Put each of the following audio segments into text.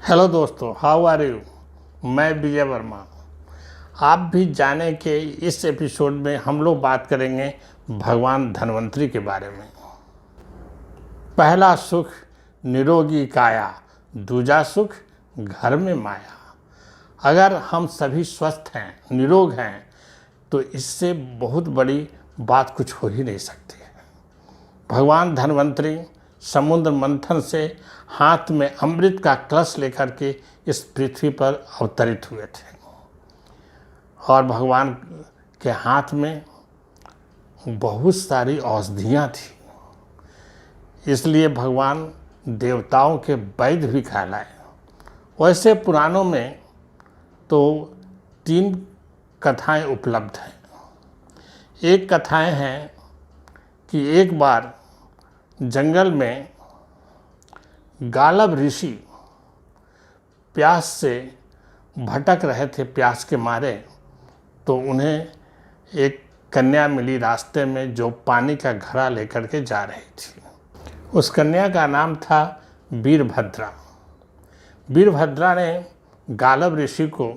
Hello दोस्तों, how are you. मैं विजय वर्मा। आप भी जाने के इस एपिसोड में हम लोग बात करेंगे भगवान धन्वंतरी के बारे में। पहला सुख निरोगी काया, दूजा सुख घर में माया। अगर हम सभी स्वस्थ हैं, निरोग हैं, तो इससे बहुत बड़ी बात कुछ हो ही नहीं सकती है। भगवान धन्वंतरी समुद्र मंथन से हाथ में अमृत का कलश लेकर के इस पृथ्वी पर अवतरित हुए थे और भगवान के हाथ में बहुत सारी औषधियाँ थी, इसलिए भगवान देवताओं के वैद्य भी कहलाए। वैसे पुराणों में तो 3 कथाएं उपलब्ध हैं। एक कथाएं हैं कि एक बार जंगल में गालब ऋषि प्यास से भटक रहे थे, प्यास के मारे। तो उन्हें एक कन्या मिली रास्ते में, जो पानी का घड़ा लेकर के जा रही थी। उस कन्या का नाम था वीरभद्रा। वीरभद्रा ने गालब ऋषि को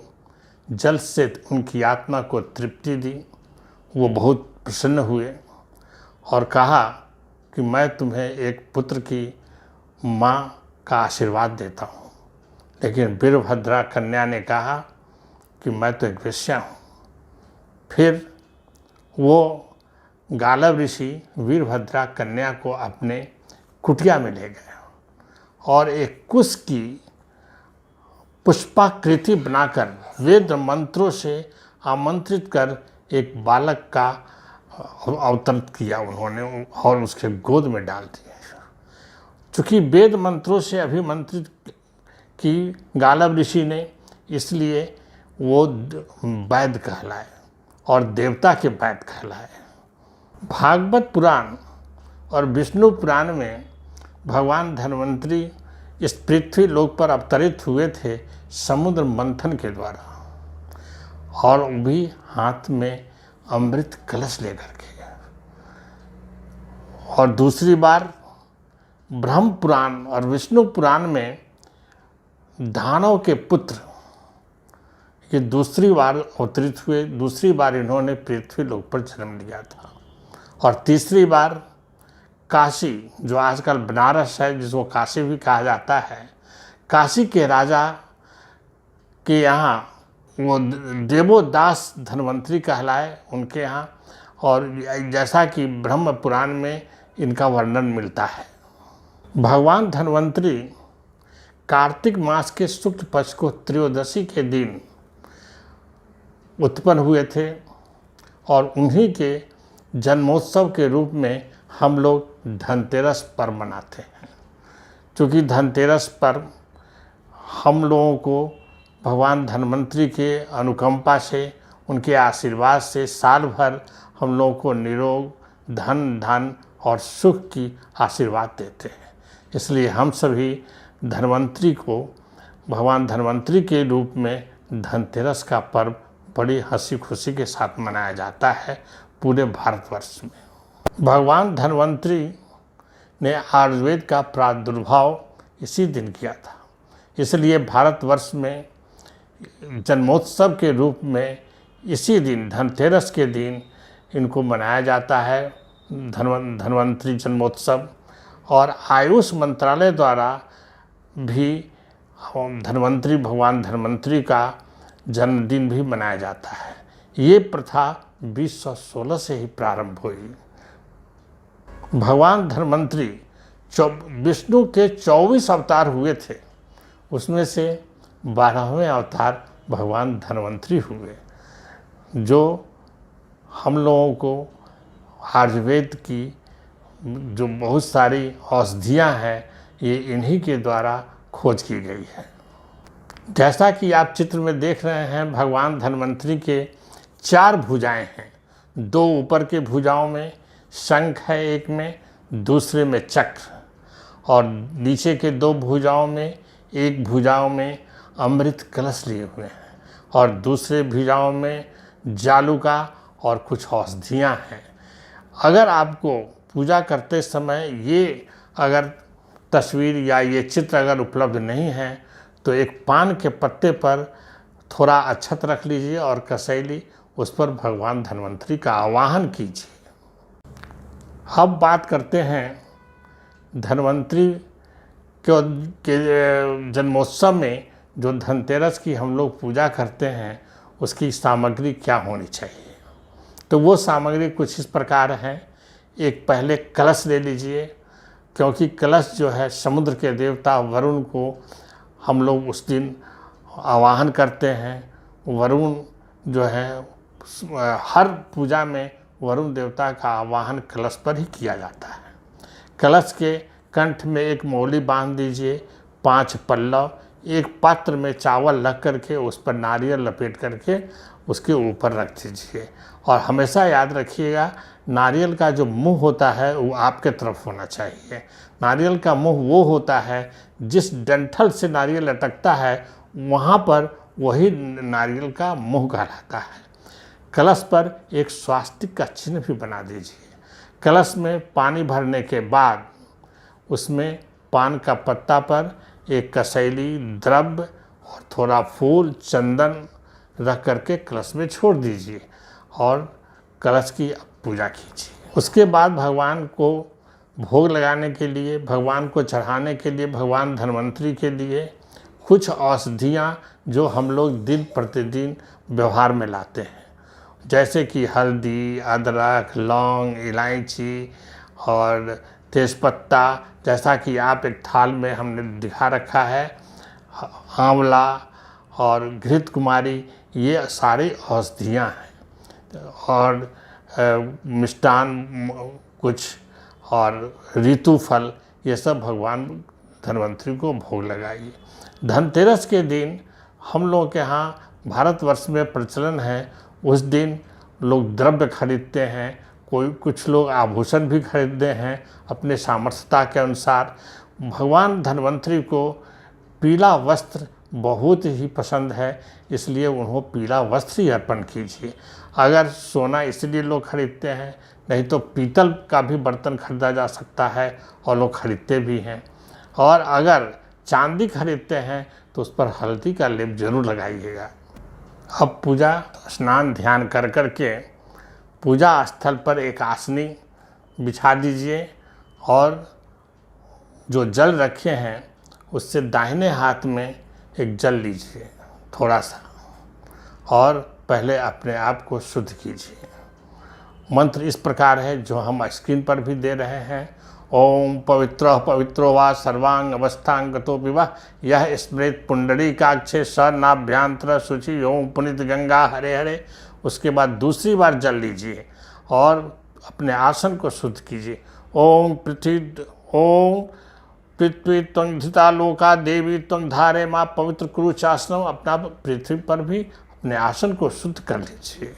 जल से उनकी आत्मा को तृप्ति दी। वो बहुत प्रसन्न हुए और कहा कि मैं तुम्हें एक पुत्र की माँ का आशीर्वाद देता हूँ। लेकिन वीरभद्रा कन्या ने कहा कि मैं तो एक वेश्या हूँ। फिर वो गालब ऋषि वीरभद्रा कन्या को अपने कुटिया में ले गए और एक कुश की पुष्पाकृति बनाकर वेद मंत्रों से आमंत्रित कर एक बालक का अवतरित किया उन्होंने और उसके गोद में डाल दिया। चूँकि वेद मंत्रों से अभिमंत्रित की गालब ऋषि ने, इसलिए वो वैद्य कहलाए और देवता के वैद्य कहलाए। भागवत पुराण और विष्णु पुराण में भगवान धन्वंतरी इस पृथ्वी लोक पर अवतरित हुए थे समुद्र मंथन के द्वारा, और भी हाथ में अमृत कलश लेकर के। और दूसरी बार ब्रह्म पुराण और विष्णु पुराण में दानव के पुत्र ये दूसरी बार अवतरित हुए। दूसरी बार इन्होंने पृथ्वी लोक पर जन्म लिया था। और तीसरी बार काशी, जो आजकल बनारस है, जिसको काशी भी कहा जाता है, काशी के राजा के यहाँ वो देवोदास धन्वंतरी कहलाए उनके यहाँ। और जैसा कि ब्रह्म पुराण में इनका वर्णन मिलता है। भगवान धन्वंतरी कार्तिक मास के शुक्ल पक्ष को त्रयोदशी के दिन उत्पन्न हुए थे और उन्हीं के जन्मोत्सव के रूप में हम लोग धनतेरस पर्व मनाते हैं। क्योंकि धनतेरस पर हम लोगों को भगवान धन्वंतरी के अनुकंपा से, उनके आशीर्वाद से साल भर हम लोगों को निरोग, धन और सुख की आशीर्वाद देते हैं। इसलिए हम सभी धन्वंतरी को, भगवान धन्वंतरी के रूप में धनतेरस का पर्व बड़ी हंसी खुशी के साथ मनाया जाता है पूरे भारतवर्ष में। भगवान धन्वंतरी ने आयुर्वेद का प्रादुर्भाव इसी दिन किया था, इसलिए भारतवर्ष में जन्मोत्सव के रूप में इसी दिन, धनतेरस के दिन इनको मनाया जाता है, धन्वंतरी जन्मोत्सव। और आयुष मंत्रालय द्वारा भी भगवान धन्वंतरी का जन्मदिन भी मनाया जाता है। ये प्रथा 2016 से ही प्रारंभ हुई। भगवान धन्वंतरी विष्णु के 24 अवतार हुए थे, उसमें से 12वें अवतार भगवान धन्वंतरी हुए, जो हम लोगों को आयुर्वेद की जो बहुत सारी औषधियाँ हैं, ये इन्हीं के द्वारा खोज की गई है। जैसा कि आप चित्र में देख रहे हैं, भगवान धन्वंतरी के 4 भुजाएं हैं। 2 ऊपर के भुजाओं में शंख है, एक में, दूसरे में चक्र, और नीचे के 2 भुजाओं में, एक भुजाओं में अमृत कलश लिए हुए हैं और दूसरे भुजाओं में जालूका और कुछ औषधियाँ हैं। अगर आपको पूजा करते समय ये अगर तस्वीर या ये चित्र अगर उपलब्ध नहीं है, तो एक पान के पत्ते पर थोड़ा अक्षत रख लीजिए और कसैली, उस पर भगवान धन्वंतरी का आवाहन कीजिए। अब बात करते हैं धन्वंतरी के जन्मोत्सव में जो धनतेरस की हम लोग पूजा करते हैं, उसकी सामग्री क्या होनी चाहिए। तो वो सामग्री कुछ इस प्रकार है। एक पहले कलश ले लीजिए, क्योंकि कलश जो है समुद्र के देवता वरुण को हम लोग उस दिन आवाहन करते हैं। वरुण जो है हर पूजा में वरुण देवता का आवाहन कलश पर ही किया जाता है। कलश के कंठ में एक मौली बांध दीजिए, 5 पल्लव, एक पात्र में चावल रख करके उस पर नारियल लपेट करके उसके ऊपर रख दीजिए। और हमेशा याद रखिएगा, नारियल का जो मुंह होता है वो आपके तरफ होना चाहिए। नारियल का मुंह वो होता है जिस डंठल से नारियल लटकता है वहाँ पर वही नारियल का मुंह कहलाता है। कलश पर एक स्वास्तिक का चिन्ह भी बना दीजिए। कलश में पानी भरने के बाद उसमें पान का पत्ता पर एक कसैली, द्रव्य और थोड़ा फूल, चंदन रख करके कलश में छोड़ दीजिए और कलश की पूजा कीजिए। उसके बाद भगवान को भोग लगाने के लिए, भगवान को चढ़ाने के लिए, भगवान धन्वंतरी के लिए कुछ औषधियाँ जो हम लोग दिन प्रतिदिन व्यवहार में लाते हैं, जैसे कि हल्दी, अदरक, लौंग, इलायची और तेज़पत्ता, जैसा कि आप एक थाल में हमने दिखा रखा है, आंवला और घृत कुमारी, ये सारी औषधियाँ हैं। और मिष्टान कुछ और ऋतु फल, ये सब भगवान धन्वंतरी को भोग लगाइए। धनतेरस के दिन हम लोग के यहाँ भारतवर्ष में प्रचलन है, उस दिन लोग द्रव्य खरीदते हैं, कुछ लोग आभूषण भी खरीदते हैं अपने सामर्थ्यता के अनुसार। भगवान धन्वंतरी को पीला वस्त्र बहुत ही पसंद है, इसलिए उन्हें पीला वस्त्र ही अर्पण कीजिए। अगर सोना इसलिए लोग खरीदते हैं, नहीं तो पीतल का भी बर्तन खरीदा जा सकता है और लोग खरीदते भी हैं। और अगर चांदी खरीदते हैं तो उस पर हल्दी का लेप जरूर लगाइएगा। अब पूजा स्नान ध्यान कर कर के पूजा स्थल पर एक आसनी बिछा दीजिए और जो जल रखे हैं उससे दाहिने हाथ में एक जल लीजिए थोड़ा सा, और पहले अपने आप को शुद्ध कीजिए। मंत्र इस प्रकार है जो हम स्क्रीन पर भी दे रहे हैं। ओम पवित्र पवित्रो वा सर्वांग अवस्थांगतो विवाह यह स्मृत पुंडरीकाक्षे स नाभ्यांतर शुचि ओम पुनित गंगा हरे हरे। उसके बाद दूसरी बार जल लीजिए और अपने आसन को शुद्ध कीजिए। ओम पृथ्वी त्वं धिता लोका देवी त्वं धारे माँ पवित्र कुरुचासनम। अपना पृथ्वी पर भी अपने आसन को शुद्ध कर लीजिए।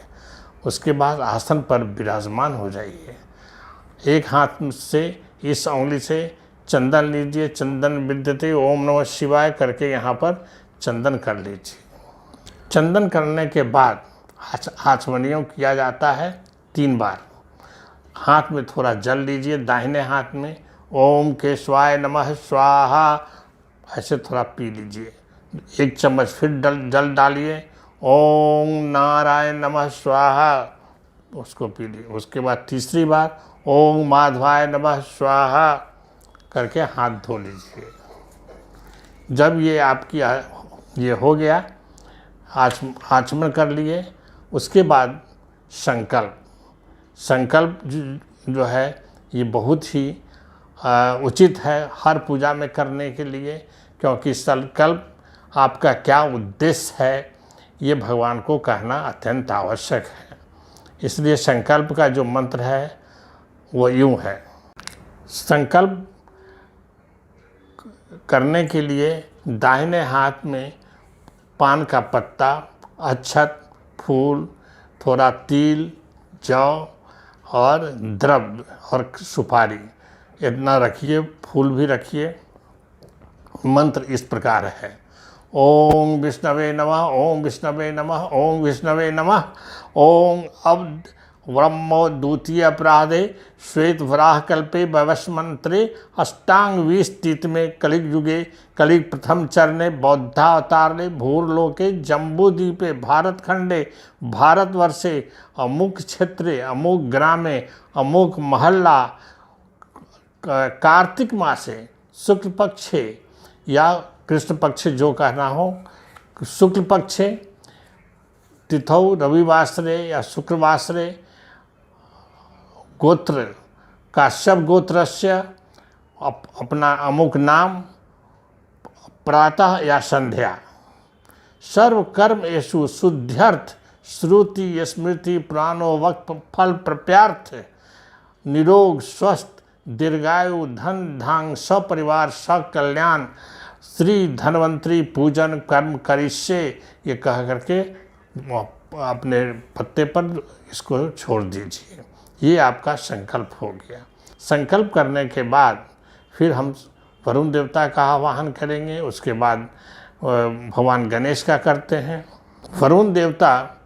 उसके बाद आसन पर विराजमान हो जाइए। एक हाथ से इस उंगली से चंदन लीजिए, चंदन विद्यते ओम नमः शिवाय करके यहाँ पर चंदन कर लीजिए। चंदन करने के बाद आचमनियों किया जाता है 3 बार। हाथ में थोड़ा जल लीजिए, दाहिने हाथ में ओम केशवाय नमः स्वाहा ऐसे थोड़ा पी लीजिए। 1 चम्मच फिर जल डालिए, ओम नारायण नमः स्वाहा, उसको पी लीजिए। उसके बाद तीसरी बार ओम माधवाय नमः स्वाहा करके हाथ धो लीजिए। जब ये आपकी ये हो गया, आचमन कर लिए, उसके बाद संकल्प जो है ये बहुत ही उचित है हर पूजा में करने के लिए, क्योंकि संकल्प आपका क्या उद्देश्य है ये भगवान को कहना अत्यंत आवश्यक है। इसलिए संकल्प का जो मंत्र है वो यूँ है। संकल्प करने के लिए दाहिने हाथ में पान का पत्ता, अक्षत, फूल, थोड़ा तिल, जौ और द्रव्य और सुपारी इतना रखिए, फूल भी रखिए। मंत्र इस प्रकार है। ओम विष्णवे नमः, ओम विष्णवे नमः, ओम विष्णवे नमः। ओम अब ब्रह्मो द्वितीय अपराधे श्वेत वराह कल्पे वैवस्वंतरे अष्टांग विस्तित में कलिग युगे कलिग प्रथम चरणे बौद्धावतारे भूर्लोके जम्बूद्वीपे भारत खंडे भारतवर्षे अमुक क्षेत्रे अमुक ग्रामे अमुक महल्ला कार्तिक मासे शुक्ल पक्षे या कृष्ण पक्षे जो कहना हो, शुक्ल पक्षे तिथौ रविवासरे या शुक्रवासरे गोत्र काश्यप गोत्रस्य अपना अमुक नाम प्रातः या संध्या सर्वकर्म येषु शुद्ध्यर्थ श्रुति स्मृति पुराणो वक्त फल प्रप्यार्थ निरोग स्वस्थ दीर्घायु धन धांग सपरिवार सकल्याण श्री धन्वंतरी पूजन कर्म करिष्ये, ये कह करके अपने पत्ते पर इसको छोड़ दीजिए। ये आपका संकल्प हो गया। संकल्प करने के बाद फिर हम वरुण देवता का आवाहन करेंगे। उसके बाद भगवान गणेश का करते हैं। वरुण देवता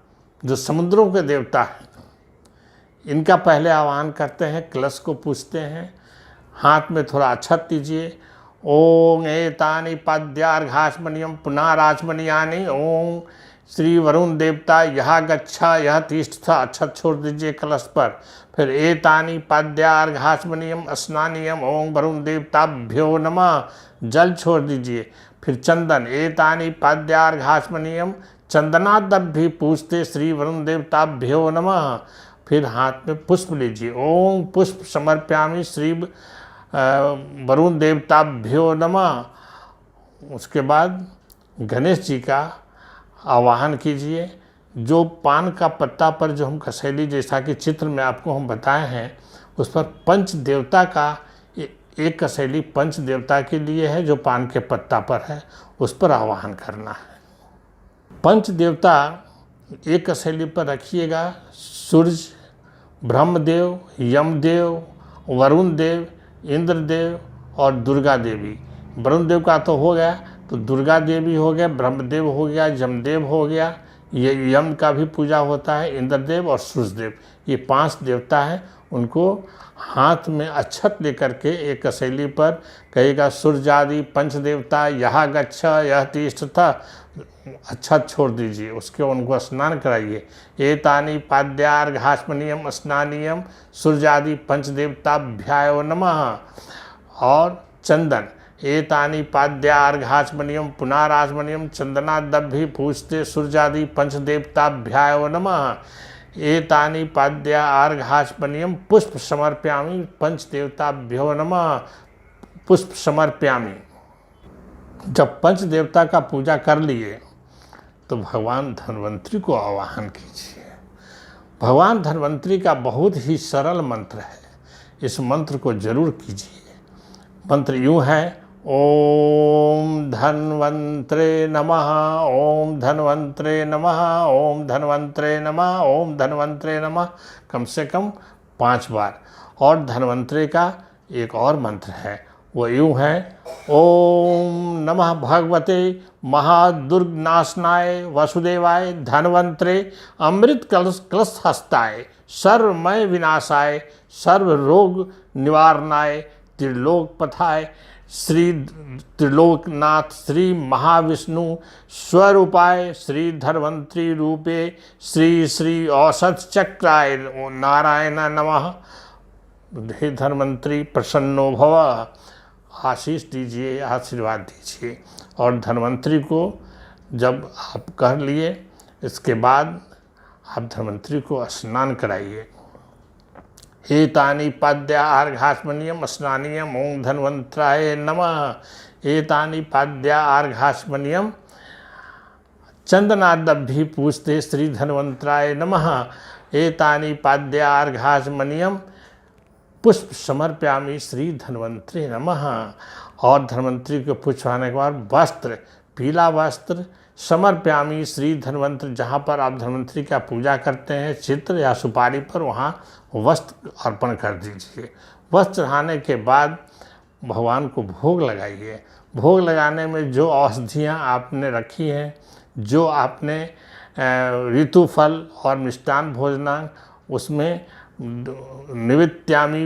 जो समुद्रों के देवता हैं, इनका पहले आवाहन करते हैं, कलश को पूछते हैं, हाथ में थोड़ा अक्षत दीजिए। ओम एतानि पाद्यार्घास्मनियम पुनराचमनियानि ओम श्री वरुण देवता यह गच्छा यह तिष्ठ, अक्षत छोड़ दीजिए कलश पर। फिर एतानि पाद्यार्घास्मनियम स्नानियम ओम वरुण देवताभ्यो नमः, जल छोड़ दीजिए। फिर चंदन एतानि पाद्यार्घास्मनियम चंदनादभि पूछते श्री वरुण देवताभ्यो नमः। फिर हाथ में पुष्प लीजिए, ओम पुष्प समर्पयामि श्री वरुण देवताभ्यो नमः। उसके बाद गणेश जी का आवाहन कीजिए। जो पान का पत्ता पर जो हम कसैली जैसा कि चित्र में आपको हम बताए हैं, उस पर पंच देवता का एक कसैली पंच देवता के लिए है, जो पान के पत्ता पर है, उस पर आवाहन करना है। पंच देवता एक कसैली पर रखिएगा। सूर्य, ब्रह्मदेव, यमदेव, वरुण देव, इंद्रदेव और दुर्गा देवी। वरुण देव का तो हो गया, तो दुर्गा देवी हो गया, ब्रह्मदेव हो गया, यमदेव हो गया, ये यम का भी पूजा होता है, इंद्रदेव और सूर्यदेव। ये 5 देवता हैं। उनको हाथ में अक्षत लेकर के एक कसैली पर कहेगा सूर्यादि पंच देवता यह गच्छ यह तिष्ठ, अक्षत छोड़ दीजिए। उसके उनको स्नान कराइए। एतानि पाद्यार्घास्मनियम स्नानियम सूर्यादि पंच देवताभ्यायो नमः। और चंदन एतानि पाद्यार्घास्मनियम पुनराचमनियम चंदनादभि पूछते सूर्यादि पंच देवताभ्यायो नमः। एतानि पाद्यार्घास्मनियम पुष्प समर्पयामि पंच देवताभ्यो नमः, पुष्प समर्पयामि। जब पंच देवता का पूजा कर लिए तो भगवान धन्वंतरी को आवाहन कीजिए। भगवान धन्वंतरी का बहुत ही सरल मंत्र है, इस मंत्र को जरूर कीजिए। मंत्र यूँ है, ओम धन्वंतरे नमः, ओम धन्वंतरे नमः, ओम धन्वंतरे नमः, ओम धन्वंतरे नमः, कम से कम 5 बार। और धन्वंतरे का एक और मंत्र है, वो यूँ है, ओम नमः भगवते महादुर्गनाशनाय वसुदेवाय धन्वंतरे अमृत कलश हस्ताय सर्वमय विनाशाय सर्व रोग निवारणाय त्रिलोकपथाय श्री त्रिलोकनाथ श्री महाविष्णु स्वरूपाय श्री धन्वंतरी रूपे श्री श्री औषध चक्राय नारायण नमः। हे धन्वंतरी प्रसन्नो भव, आशीष दीजिए, आशीर्वाद दीजिए। और धन्वंतरी को जब आप कह लिए, इसके बाद आप धन्वंतरी को स्नान कराइए। एतानि पाद्यार्घास्मनियम स्नानियम ओम धन्वंतराय नमः। एतानि पाद्यार्घास्मनियम चंदनादभि पूछते श्री धन्वंतराय नमः। एतानि पाद्यार्घास्मनियम पुष्प समर्पयामि श्री धन्वंतरी नमः। और धन्वंतरी को पुछवाने के बाद वस्त्र, पीला वस्त्र समर्पयामि श्री धन्वंतरी, जहाँ पर आप धन्वंतरी का पूजा करते हैं चित्र या सुपारी पर, वहाँ वस्त्र अर्पण कर दीजिए। वस्त्र चढ़ाने के बाद भगवान को भोग लगाइए। भोग लगाने में जो औषधियाँ आपने रखी हैं, जो आपने ऋतु फल और मिष्टान भोजना उसमें निवेत्यामि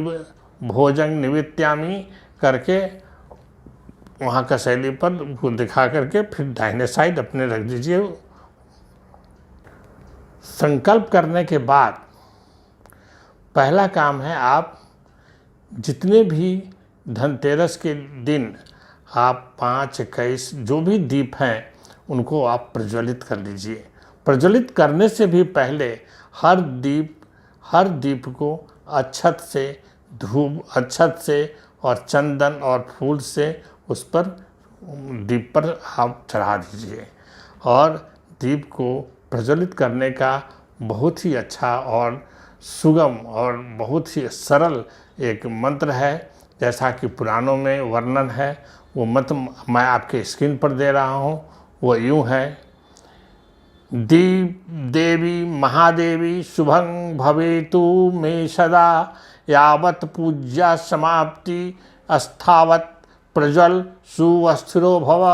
भोजन निवेत्यामि करके वहाँ का शैली पर वो दिखा करके फिर दाहिने साइड अपने रख दीजिए। संकल्प करने के बाद पहला काम है, आप जितने भी धनतेरस के दिन आप 5, 21 जो भी दीप हैं उनको आप प्रज्वलित कर लीजिए। प्रज्वलित करने से भी पहले हर दीप को अक्षत से, धूप अक्षत से और चंदन और फूल से उस पर दीप पर आप चढ़ा दीजिए। और दीप को प्रज्वलित करने का बहुत ही अच्छा और सुगम और बहुत ही सरल एक मंत्र है, जैसा कि पुराणों में वर्णन है। वो मंत्र मैं आपके स्क्रीन पर दे रहा हूँ। वो यूँ है, दीप देवी महादेवी शुभं भवेतु मे सदा, यावत् पूज्या समाप्ति अस्थावत् प्रज्वल सुवस्थिरो भव।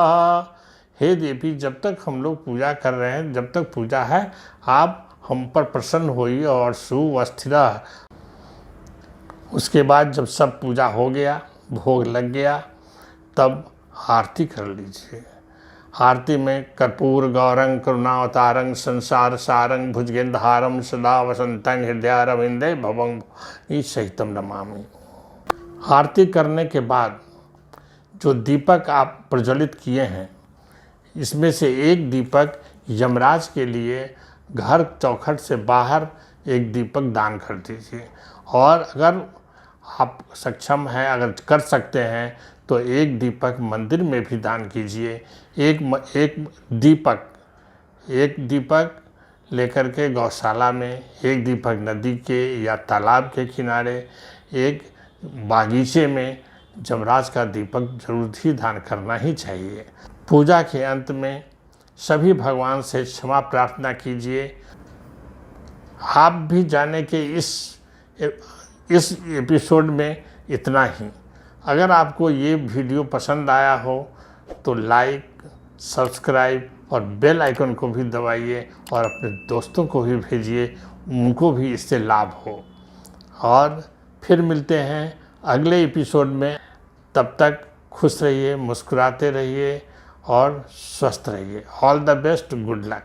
हे देवी, जब तक हम लोग पूजा कर रहे हैं, जब तक पूजा है, आप हम पर प्रसन्न होइए और सुवस्थिरा। उसके बाद जब सब पूजा हो गया, भोग लग गया, तब आरती कर लीजिए। आरती में कर्पूर गौरंग करुणावतारंग संसार सारंग भुजगेंद्रहारम सदा वसंतं हृदयारविंदे भवं सहितम नमामि। आरती करने के बाद जो दीपक आप प्रज्वलित किए हैं, इसमें से एक दीपक यमराज के लिए घर चौखट से बाहर एक दीपक दान कर दीजिए। और अगर आप सक्षम हैं, अगर कर सकते हैं, तो एक दीपक मंदिर में भी दान कीजिए। एक दीपक लेकर के गौशाला में, एक दीपक नदी के या तालाब के किनारे, एक बागीचे में यमराज का दीपक जरूर ही दान करना ही चाहिए। पूजा के अंत में सभी भगवान से क्षमा प्रार्थना कीजिए। आप भी जाने कि इस एपिसोड में इतना ही। अगर आपको ये वीडियो पसंद आया हो तो लाइक, सब्सक्राइब और बेल आइकन को भी दबाइए और अपने दोस्तों को भी भेजिए, उनको भी इससे लाभ हो। और फिर मिलते हैं अगले एपिसोड में। तब तक खुश रहिए, मुस्कुराते रहिए और स्वस्थ रहिए। All the best, good luck.